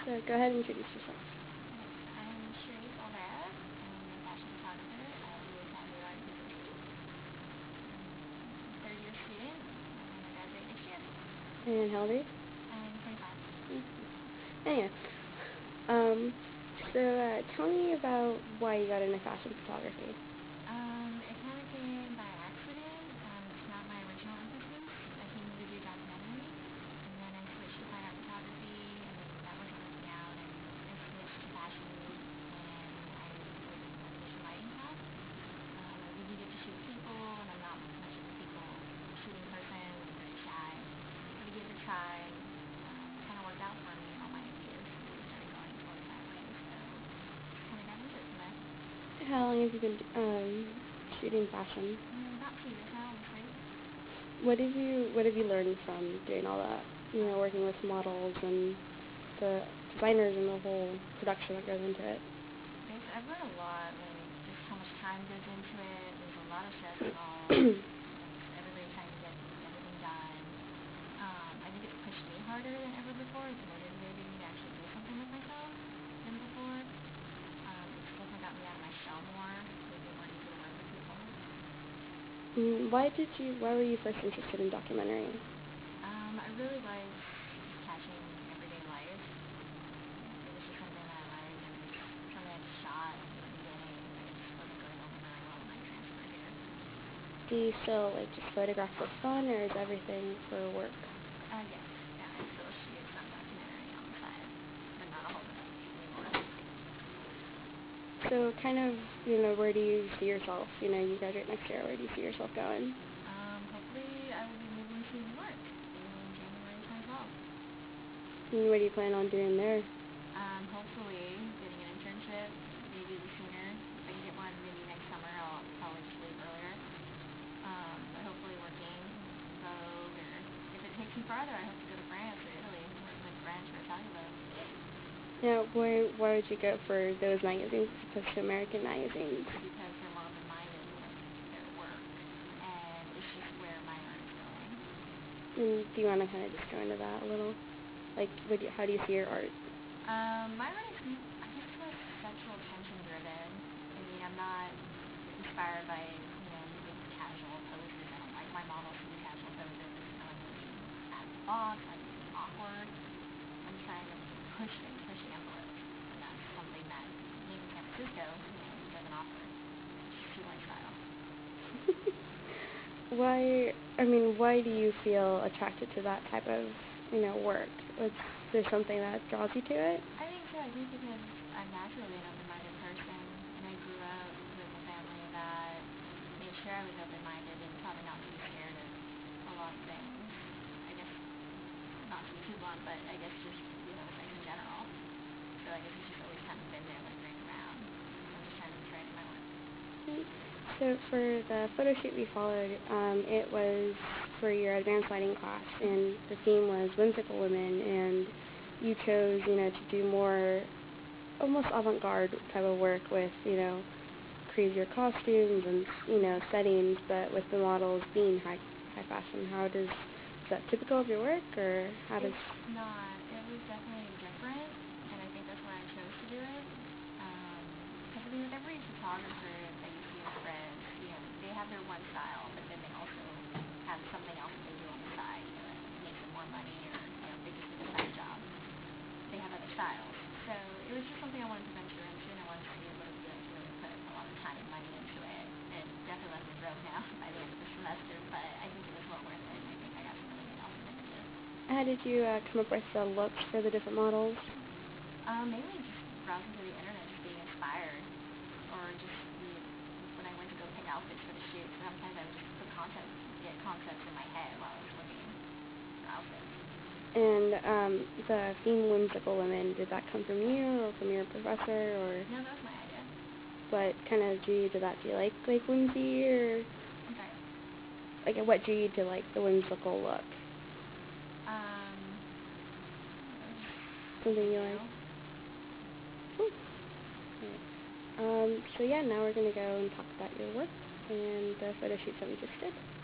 So go ahead and introduce yourself. I'm Cherise Olvera. I'm a fashion photographer at the Art University. I'm a third-year student. I'm going to graduate next year. And how old are you? I'm 25. Anyway, so tell me about why you got into fashion photography. It kind of came by accident. It's not my original emphasis. I came to do documentary, and then I switched to fine art photography, and that wasn't working out, and I switched to fashion, and I was in an animation lighting class. I really get to shoot people, and I'm not much of a people shooting person. I'm very shy. So we gave it a try, and it kind of worked out for me, and all my ideas really started going towards that way, so just kind of got into it from there. How long have you been shooting fashion? About 2 years now, almost 3. What have you learned from doing all that? You know, working with models and the designers and the whole production that goes into it. I've learned a lot, like just how much time goes into it. There's a lot of stress involved. Everybody's trying to get everything done. I think it's pushed me harder than ever before. It's motivated me to actually do something with myself than before. It's definitely got me out of my shell more, made me more easy to work with people. Why were you first interested in documentary? I really like catching everyday life. It was just something that I liked, and it was something I just shot in the beginning, and it just wasn't going over very well when I transferred here. Do you still just photograph for fun, or is everything for work? Yes. Yeah, I still shoot some documentary on the side, but not a whole bunch anymore. So where do you see yourself? You graduate next year. Where do you see yourself going? Hopefully I will be moving to New York in January 2012. And what do you plan on doing there? Hopefully getting an internship, maybe sooner. If I can get one, maybe next summer. I'll probably just leave earlier. But hopefully working in Vogue, or if it takes me farther, I hope to go to France or Italy and work with French or Italian Vogue. Now, why would you go for those magazines as opposed to American magazines? Because they're more open-minded with their work, and it's just where my art is going. And do you want to kind of just go into that a little? Like, how do you see your art? My art is, I guess, more sexual tension driven. I mean, I'm not inspired by, these casual poses. I don't like my models to do casual poses. I like them to be out of the box. I like them to be awkward. I'm trying to push the envelope, and that's something that being in San Francisco, doesn't offer. It's just too lifestyle. Why do you feel attracted to that type of, work? Is there something that draws you to it? I think so. I think because I'm naturally an open-minded person, and I grew up with a family that made sure I was open-minded and taught me not to be scared of a lot of things. I guess, not to be too blunt, but I guess just, sex in general. So I guess it's just always kind of been there, lingering around. I'm just trying to portray it in my work. So for the photo shoot we followed, it was for your advanced lighting class, and the theme was whimsical women, and you chose, to do more almost avant-garde type of work with, crazier costumes and, settings, but with the models being high fashion. Is that typical of your work, or how does? It's not. It was definitely different, and I think that's why I chose to do it. Because with every photographer that you see in threads, they have their one style, but then they also have something else that they do on the side, that makes them more money, or they just need a side job. They have other styles. So it was just something I wanted to venture into, and I wanted to see what it would be like to really put a lot of time and money into it. It definitely left me broke now by the end of the semester, but I think it was well worth it, and I think I got some really good help from images. How did you come up with the looks for the different models? Mainly just browsing through the internet, just being inspired, or just when I went to go pick outfits for the shoot, sometimes I would just get concepts in my head while I was looking for outfits. And the theme whimsical women, did that come from you or from your professor, or? No, that was my idea. What kind of drew you to that? Do you like whimsy, or? I'm sorry. Like, what drew you to the whimsical look? Something you like? So yeah, now we're going to go and talk about your work and the photo shoots that we just did.